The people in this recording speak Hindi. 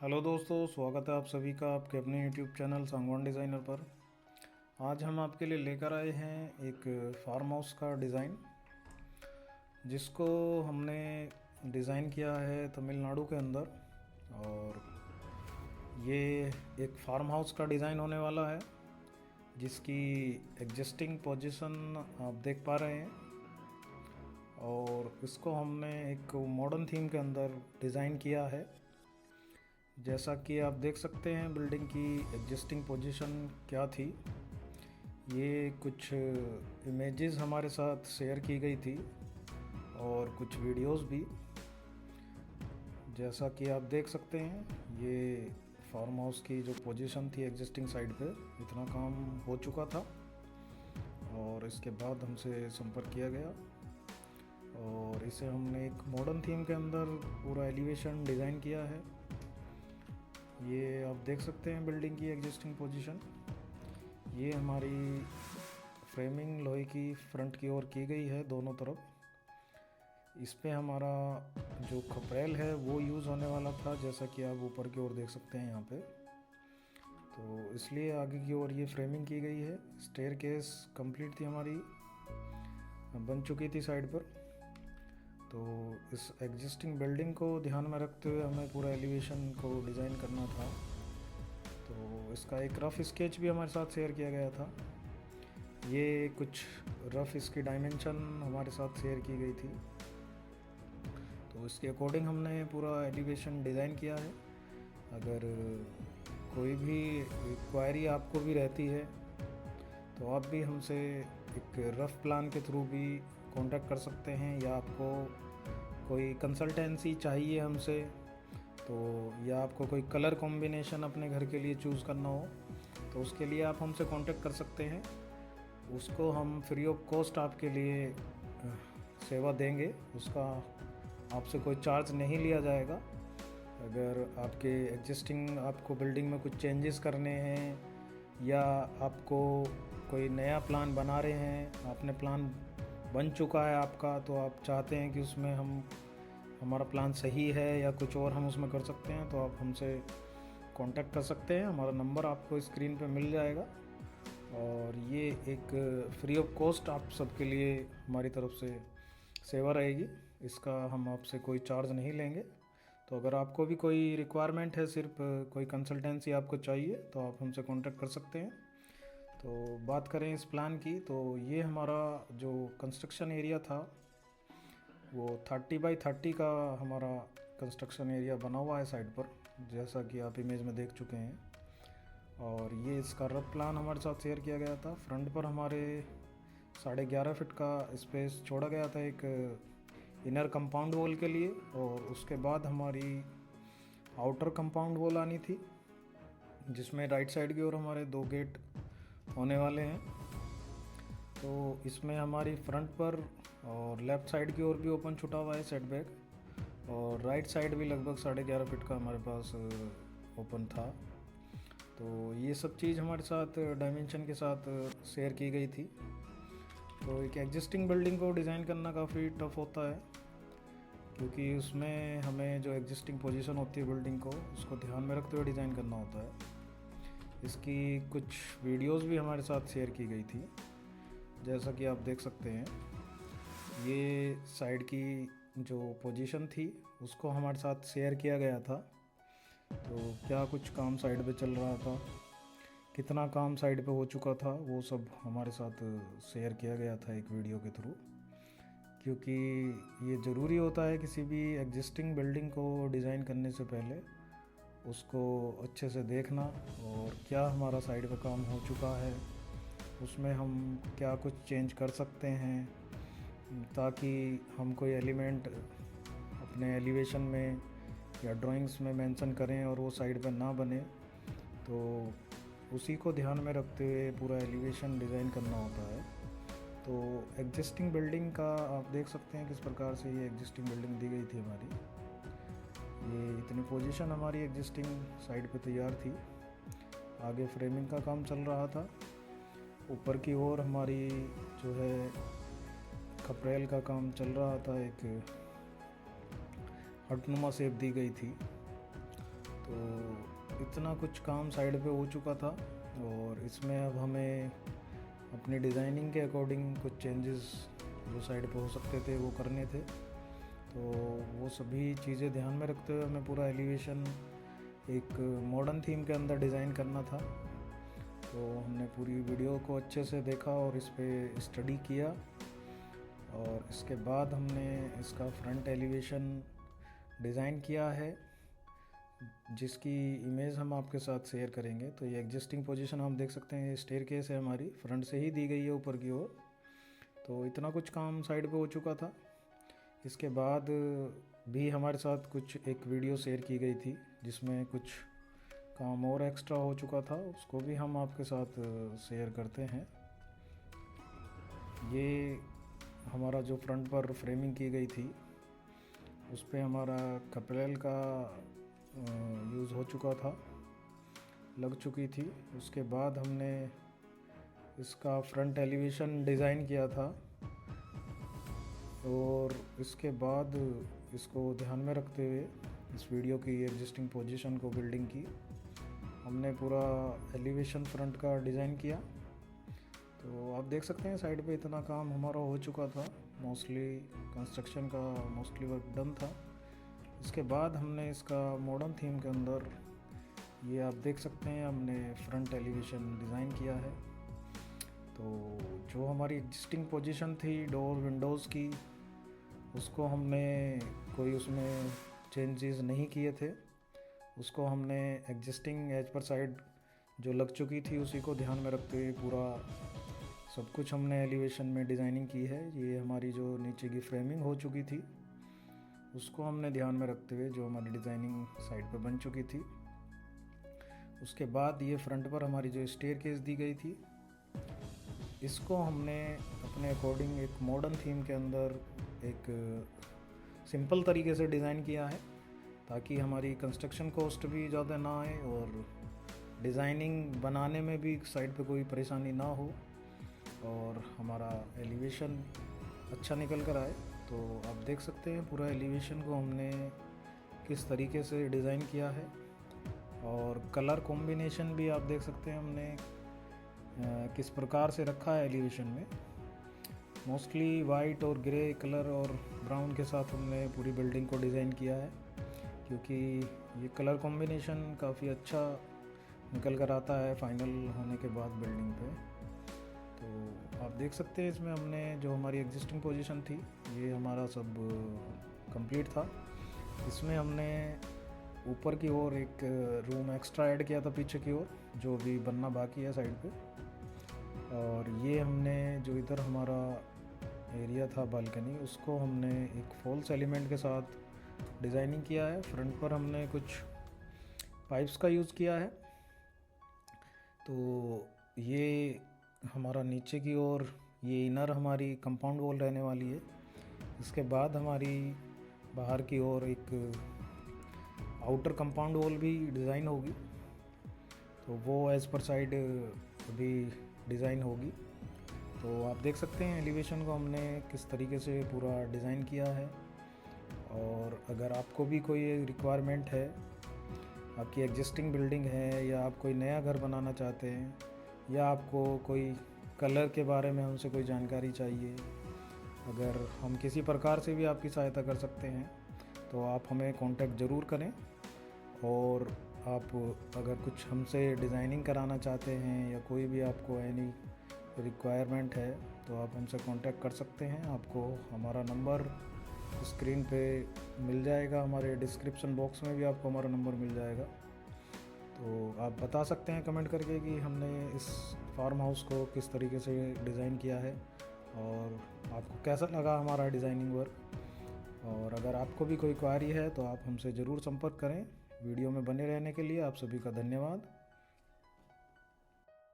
हेलो दोस्तों, स्वागत है आप सभी का आपके अपने यूट्यूब चैनल सांगवान डिज़ाइनर पर। आज हम आपके लिए लेकर आए हैं एक फार्म हाउस का डिज़ाइन, जिसको हमने डिज़ाइन किया है तमिलनाडु के अंदर। और ये एक फार्म हाउस का डिज़ाइन होने वाला है, जिसकी एग्जिस्टिंग पोजीशन आप देख पा रहे हैं। और इसको हमने एक मॉडर्न थीम के अंदर डिज़ाइन किया है। जैसा कि आप देख सकते हैं बिल्डिंग की एग्जिस्टिंग पोजीशन क्या थी। ये कुछ इमेजेस हमारे साथ शेयर की गई थी और कुछ वीडियोस भी। जैसा कि आप देख सकते हैं, ये फार्म हाउस की जो पोजीशन थी एग्जिस्टिंग साइड पे, इतना काम हो चुका था और इसके बाद हमसे संपर्क किया गया और इसे हमने एक मॉडर्न थीम के अंदर पूरा एलिवेशन डिज़ाइन किया है। ये आप देख सकते हैं बिल्डिंग की एग्जिस्टिंग पोजीशन। ये हमारी फ्रेमिंग लोहे की फ्रंट की ओर की गई है दोनों तरफ। इस पे हमारा जो खपरेल है वो यूज़ होने वाला था, जैसा कि आप ऊपर की ओर देख सकते हैं यहाँ पे। तो इसलिए आगे की ओर ये फ्रेमिंग की गई है। स्टेयर केस कंप्लीट थी हमारी, बन चुकी थी साइड पर। तो इस एग्जिस्टिंग बिल्डिंग को ध्यान में रखते हुए हमें पूरा एलिवेशन को डिज़ाइन करना था। तो इसका एक रफ़ स्केच भी हमारे साथ शेयर किया गया था। ये कुछ रफ़ इसकी डायमेंशन हमारे साथ शेयर की गई थी, तो इसके अकॉर्डिंग हमने पूरा एलिवेशन डिज़ाइन किया है। अगर कोई भी क्वायरी आपको भी रहती है तो आप भी हमसे एक रफ़ प्लान के थ्रू भी कांटेक्ट कर सकते हैं, या आपको कोई कंसल्टेंसी चाहिए हमसे, तो या आपको कोई कलर कॉम्बिनेशन अपने घर के लिए चूज़ करना हो तो उसके लिए आप हमसे कांटेक्ट कर सकते हैं। उसको हम फ्री ऑफ कॉस्ट आपके लिए सेवा देंगे। उसका आपसे कोई चार्ज नहीं लिया जाएगा। अगर आपके एग्जिस्टिंग आपको बिल्डिंग में कुछ चेंजेस करने हैं, या आपको कोई नया प्लान बना रहे हैं, आपने प्लान बन चुका है आपका, तो आप चाहते हैं कि उसमें हमारा प्लान सही है या कुछ और हम उसमें कर सकते हैं, तो आप हमसे कांटेक्ट कर सकते हैं। हमारा नंबर आपको स्क्रीन पे मिल जाएगा और ये एक फ्री ऑफ कॉस्ट आप सबके लिए हमारी तरफ से सेवा रहेगी। इसका हम आपसे कोई चार्ज नहीं लेंगे। तो अगर आपको भी कोई रिक्वायरमेंट है, सिर्फ कोई कंसल्टेंसी आपको चाहिए, तो आप हमसे कांटेक्ट कर सकते हैं। तो बात करें इस प्लान की, तो ये हमारा जो कंस्ट्रक्शन एरिया था वो 30x30 का हमारा कंस्ट्रक्शन एरिया बना हुआ है साइड पर, जैसा कि आप इमेज में देख चुके हैं। और ये इसका रफ प्लान हमारे साथ शेयर किया गया था। फ्रंट पर हमारे 11.5 फीट का स्पेस छोड़ा गया था एक इनर कंपाउंड वॉल के लिए, और उसके बाद हमारी आउटर कंपाउंड वॉल आनी थी, जिसमें राइट साइड की ओर हमारे 2 गेट होने वाले हैं। तो इसमें हमारी फ्रंट पर और लेफ़्ट साइड की ओर भी ओपन छुटा हुआ है सेटबैक, और राइट साइड भी लगभग 11.5 फीट का हमारे पास ओपन था। तो ये सब चीज़ हमारे साथ डायमेंशन के साथ शेयर की गई थी। तो एक एग्जिस्टिंग बिल्डिंग को डिज़ाइन करना काफ़ी टफ होता है, क्योंकि उसमें हमें जो एग्जिस्टिंग पोजीशन होती है बिल्डिंग को, उसको ध्यान में रखते हुए डिज़ाइन करना होता है। इसकी कुछ वीडियोस भी हमारे साथ शेयर की गई थी, जैसा कि आप देख सकते हैं। ये साइड की जो पोजीशन थी उसको हमारे साथ शेयर किया गया था। तो क्या कुछ काम साइड पे चल रहा था, कितना काम साइड पे हो चुका था, वो सब हमारे साथ शेयर किया गया था एक वीडियो के थ्रू। क्योंकि ये ज़रूरी होता है किसी भी एग्जिस्टिंग बिल्डिंग को डिज़ाइन करने से पहले उसको अच्छे से देखना, और क्या हमारा साइड पे काम हो चुका है, उसमें हम क्या कुछ चेंज कर सकते हैं, ताकि हम कोई एलिमेंट अपने एलिवेशन में या ड्राइंग्स में मेंशन करें और वो साइड पर ना बने। तो उसी को ध्यान में रखते हुए पूरा एलिवेशन डिज़ाइन करना होता है। तो एग्जिस्टिंग बिल्डिंग का आप देख सकते हैं किस प्रकार से ये एग्जिस्टिंग बिल्डिंग दी गई थी हमारी। ये इतनी पोजीशन हमारी एग्जिस्टिंग साइड पे तैयार थी। आगे फ्रेमिंग का काम चल रहा था। ऊपर की ओर हमारी जो है खपरेल का काम चल रहा था, एक हटनुमा शेप दी गई थी। तो इतना कुछ काम साइड पे हो चुका था और इसमें अब हमें अपनी डिज़ाइनिंग के अकॉर्डिंग कुछ चेंजेस जो साइड पे हो सकते थे वो करने थे। तो वो सभी चीज़ें ध्यान में रखते हुए हमें पूरा एलिवेशन एक मॉडर्न थीम के अंदर डिज़ाइन करना था। तो हमने पूरी वीडियो को अच्छे से देखा और इस पे स्टडी किया और इसके बाद हमने इसका फ्रंट एलिवेशन डिज़ाइन किया है, जिसकी इमेज हम आपके साथ शेयर करेंगे। तो ये एग्जिस्टिंग पोजीशन हम देख सकते हैं, ये स्टेयरकेस है हमारी, फ्रंट से ही दी गई है ऊपर की ओर। तो इतना कुछ काम साइड पे हो चुका था। इसके बाद भी हमारे साथ कुछ एक वीडियो शेयर की गई थी जिसमें कुछ काम और एक्स्ट्रा हो चुका था, उसको भी हम आपके साथ शेयर करते हैं। ये हमारा जो फ्रंट पर फ्रेमिंग की गई थी उस पे हमारा कपड़ेल का यूज़ हो चुका था, लग चुकी थी। उसके बाद हमने इसका फ्रंट एलिवेशन डिज़ाइन किया था और इसके बाद इसको ध्यान में रखते हुए इस वीडियो की एग्जिस्टिंग पोजीशन को बिल्डिंग की हमने पूरा एलिवेशन फ्रंट का डिज़ाइन किया। तो आप देख सकते हैं साइड पे इतना काम हमारा हो चुका था, मोस्टली कंस्ट्रक्शन का मोस्टली वर्क डन था। इसके बाद हमने इसका मॉडर्न थीम के अंदर ये आप देख सकते हैं हमने फ्रंट एलिवेशन डिज़ाइन किया है। तो जो हमारी एग्जिस्टिंग पोजीशन थी डोर विंडोज़ की, उसको हमने कोई उसमें चेंजेस नहीं किए थे, उसको हमने एग्जिस्टिंग एज पर साइड जो लग चुकी थी उसी को ध्यान में रखते हुए पूरा सब कुछ हमने एलिवेशन में डिज़ाइनिंग की है। ये हमारी जो नीचे की फ्रेमिंग हो चुकी थी उसको हमने ध्यान में रखते हुए जो हमारी डिज़ाइनिंग साइड पे बन चुकी थी। उसके बाद ये फ्रंट पर हमारी जो स्टेयरकेस दी गई थी, इसको हमने अपने अकॉर्डिंग एक मॉडर्न थीम के अंदर एक सिंपल तरीके से डिज़ाइन किया है ताकि हमारी कंस्ट्रक्शन कॉस्ट भी ज़्यादा ना आए और डिज़ाइनिंग बनाने में भी साइड पे कोई परेशानी ना हो और हमारा एलिवेशन अच्छा निकल कर आए। तो आप देख सकते हैं पूरा एलिवेशन को हमने किस तरीके से डिज़ाइन किया है और कलर कॉम्बिनेशन भी आप देख सकते हैं हमने किस प्रकार से रखा है एलिवेशन में। मोस्टली वाइट और ग्रे कलर और ब्राउन के साथ हमने पूरी बिल्डिंग को डिज़ाइन किया है क्योंकि ये कलर कॉम्बिनेशन काफ़ी अच्छा निकल कर आता है फाइनल होने के बाद बिल्डिंग पे। तो आप देख सकते हैं इसमें हमने जो हमारी एग्जिस्टिंग पोजीशन थी ये हमारा सब कंप्लीट था। इसमें हमने ऊपर की ओर एक रूम एक्स्ट्रा ऐड किया था पीछे की ओर, जो भी बनना बाकी है साइड पे। और ये हमने जो इधर हमारा एरिया था बालकनी, उसको हमने एक फॉल्स एलिमेंट के साथ डिज़ाइनिंग किया है। फ्रंट पर हमने कुछ पाइप्स का यूज़ किया है। तो ये हमारा नीचे की ओर ये इनर हमारी कंपाउंड वॉल रहने वाली है। इसके बाद हमारी बाहर की ओर एक आउटर कंपाउंड वॉल भी डिज़ाइन होगी, तो वो एज़ पर साइड अभी डिज़ाइन होगी। तो आप देख सकते हैं एलिवेशन को हमने किस तरीके से पूरा डिज़ाइन किया है। और अगर आपको भी कोई रिक्वायरमेंट है, आपकी एग्जिस्टिंग बिल्डिंग है या आप कोई नया घर बनाना चाहते हैं या आपको कोई कलर के बारे में हमसे कोई जानकारी चाहिए, अगर हम किसी प्रकार से भी आपकी सहायता कर सकते हैं तो आप हमें कांटेक्ट ज़रूर करें। और आप अगर कुछ हमसे डिज़ाइनिंग कराना चाहते हैं या कोई भी आपको एनी रिक्वायरमेंट है तो आप हमसे कांटेक्ट कर सकते हैं। आपको हमारा नंबर स्क्रीन पे मिल जाएगा, हमारे डिस्क्रिप्शन बॉक्स में भी आपको हमारा नंबर मिल जाएगा। तो आप बता सकते हैं कमेंट करके कि हमने इस फार्म हाउस को किस तरीके से डिज़ाइन किया है और आपको कैसा लगा हमारा डिज़ाइनिंग वर्क। और अगर आपको भी कोई क्वारी है तो आप हमसे ज़रूर संपर्क करें। वीडियो में बने रहने के लिए आप सभी का धन्यवाद।